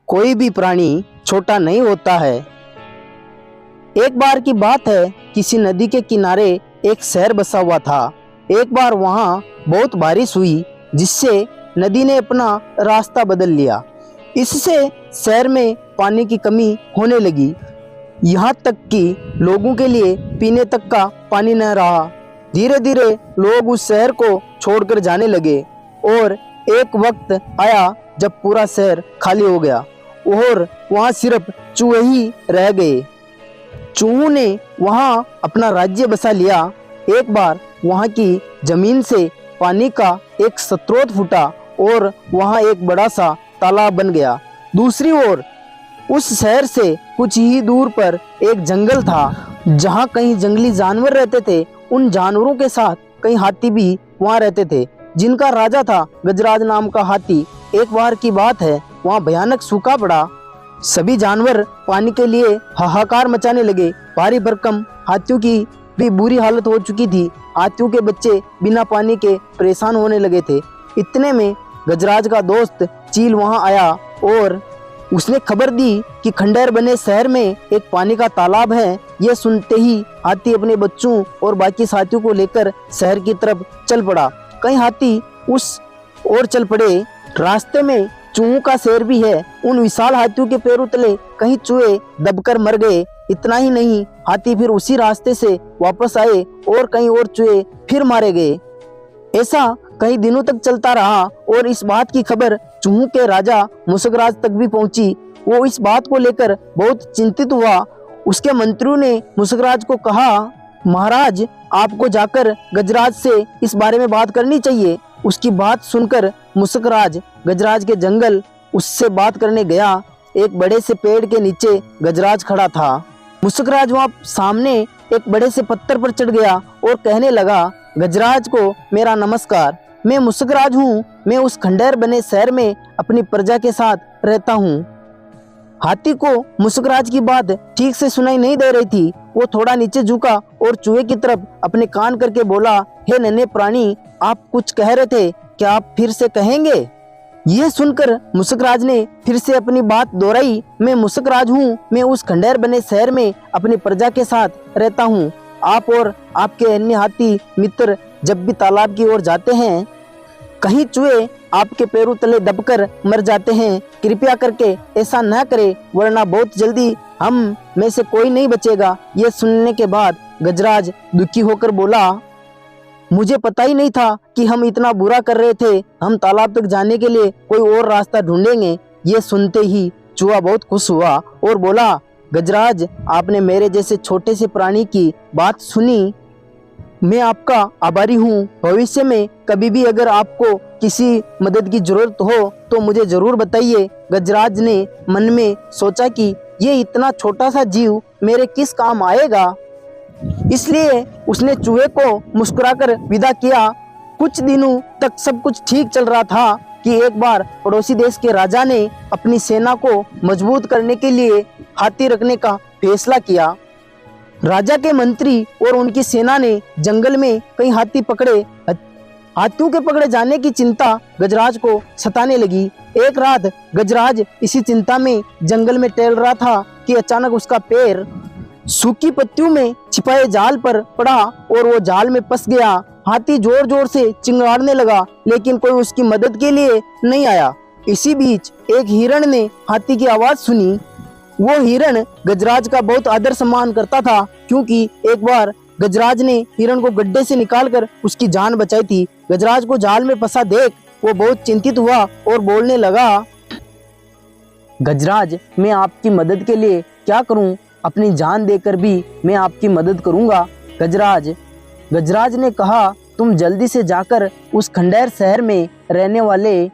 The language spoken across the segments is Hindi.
कोई भी प्राणी छोटा नहीं होता है। एक बार की बात है, किसी नदी के किनारे एक शहर बसा हुआ था। एक बार वहाँ बहुत बारिश हुई, जिससे नदी ने अपना रास्ता बदल लिया। इससे शहर में पानी की कमी होने लगी, यहाँ तक कि लोगों के लिए पीने तक का पानी न रहा। धीरे धीरे लोग उस शहर को छोड़कर जाने लगे और एक वक्त आया जब पूरा शहर खाली हो गया और वहाँ सिर्फ चूहे ही रह गए। चूहों ने वहाँ अपना राज्य बसा लिया। एक बार वहाँ की जमीन से पानी का एक स्रोत फूटा और वहाँ एक बड़ा सा तालाब बन गया। दूसरी ओर उस शहर से कुछ ही दूर पर एक जंगल था, जहाँ कई जंगली जानवर रहते थे। उन जानवरों के साथ कई हाथी भी वहाँ रहते थे, जिनका राजा था गजराज नाम का हाथी। एक बार की बात है, वहाँ भयानक सूखा पड़ा। सभी जानवर पानी के लिए हाहाकार मचाने लगे। भारी भरकम हाथियों की भी बुरी हालत हो चुकी थी। हाथियों के बच्चे बिना पानी के परेशान होने लगे थे। इतने में गजराज का दोस्त चील वहाँ आया और उसने खबर दी कि खंडेर बने शहर में एक पानी का तालाब है। यह सुनते ही हाथी अपने बच्चों और बाकी साथियों को लेकर शहर की तरफ चल पड़ा। कई हाथी उस ओर चल पड़े। रास्ते में चूहों का शहर भी है। उन विशाल हाथियों के पैरों तले कहीं चूहे दबकर मर गए। इतना ही नहीं, हाथी फिर उसी रास्ते से वापस आए और कहीं और चूहे फिर मारे गए। ऐसा कई दिनों तक चलता रहा और इस बात की खबर चूहों के राजा मुसकराज तक भी पहुंची। वो इस बात को लेकर बहुत चिंतित हुआ। उसके मंत्रियों ने मुसकराज को कहा, महाराज, आपको जाकर गजराज से इस बारे में बात करनी चाहिए। उसकी बात सुनकर मुसकराज गजराज के जंगल उससे बात करने गया। एक बड़े से पेड़ के नीचे गजराज खड़ा था। मुसकराज वहाँ सामने एक बड़े से पत्थर पर चढ़ गया और कहने लगा, गजराज को मेरा नमस्कार। मैं मुसकराज हूँ। मैं उस खंडेर बने शहर में अपनी प्रजा के साथ रहता हूँ। हाथी को मुसकराज की बात ठीक से सुनाई नहीं दे रही थी। वो थोड़ा नीचे झुका और चूहे की तरफ अपने कान करके बोला, हे नन्हे प्राणी, आप कुछ कह रहे थे, क्या आप फिर से कहेंगे? यह सुनकर मुसकराज ने फिर से अपनी बात दोहराई, मैं मुसकराज हूँ। मैं उस खंडेर बने शहर में अपनी प्रजा के साथ रहता हूँ। आप और आपके अन्य हाथी मित्र जब भी तालाब की ओर जाते हैं, कहीं चूहे आपके पैरों तले दबकर मर जाते हैं। कृपया करके ऐसा न करें, वरना बहुत जल्दी हम में से कोई नहीं बचेगा। यह सुनने के बाद गजराज दुखी होकर बोला, मुझे पता ही नहीं था कि हम इतना बुरा कर रहे थे। हम तालाब तक जाने के लिए कोई और रास्ता ढूंढेंगे। ये सुनते ही चूहा बहुत खुश हुआ और बोला, गजराज, आपने मेरे जैसे छोटे से प्राणी की बात सुनी। मैं आपका आभारी हूँ। भविष्य में कभी भी अगर आपको किसी मदद की जरूरत हो तो मुझे जरूर बताइए। गजराज ने मन में सोचा कि ये इतना छोटा सा जीव मेरे किस काम आएगा, इसलिए उसने चूहे को मुस्कुराकर विदा किया। कुछ दिनों तक सब कुछ ठीक चल रहा था कि एक बार पड़ोसी देश के राजा ने अपनी सेना को मजबूत करने के लिए हाथी रखने का फैसला किया। राजा के मंत्री और उनकी सेना ने जंगल में कई हाथी पकड़े। हाथियों के पकड़े जाने की चिंता गजराज को सताने लगी। एक रात गजराज इसी चिंता में जंगल में टहल रहा था कि अचानक उसका पैर सूखी पत्तियों में छिपाए जाल पर पड़ा और वो जाल में फंस गया। हाथी जोर जोर से चिंगाड़ने लगा, लेकिन कोई उसकी मदद के लिए नहीं आया। इसी बीच एक हिरण ने हाथी की आवाज सुनी। वो हिरण गजराज का बहुत आदर सम्मान करता था, क्योंकि एक बार गजराज ने हिरण को गड्ढे से निकालकर उसकी जान बचाई थी। गजराज को जाल में फंसा देख वो बहुत चिंतित हुआ और बोलने लगा, गजराज, मैं आपकी मदद के लिए क्या करूं? अपनी जान देकर भी मैं आपकी मदद करूंगा। गजराज ने कहा, तुम जल्दी से जाकर उस खंडेर शहर में रहने वाले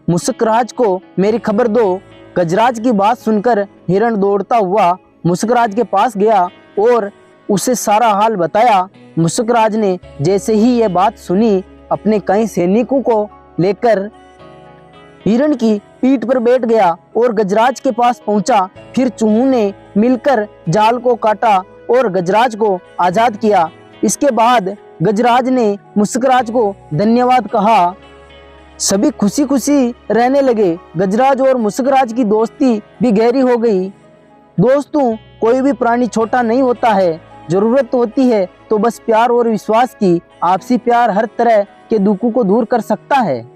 मुसकराज को मेरी खबर दो। गजराज की बात सुनकर हिरण दौड़ता हुआ मुसकराज के पास गया और उसे सारा हाल बताया। मुसकराज ने जैसे ही यह बात सुनी, अपने कई सैनिकों को लेकर हिरण की पीठ पर बैठ गया और गजराज के पास पहुंचा। फिर चूहों ने मिलकर जाल को काटा और गजराज को आजाद किया। इसके बाद गजराज ने मुसकराज को धन्यवाद कहा सभी खुशी खुशी रहने लगे। गजराज और मुस्कराज की दोस्ती भी गहरी हो गई। दोस्तों, कोई भी प्राणी छोटा नहीं होता है। जरूरत होती है तो बस प्यार और विश्वास की। आपसी प्यार हर तरह के दुखों को दूर कर सकता है।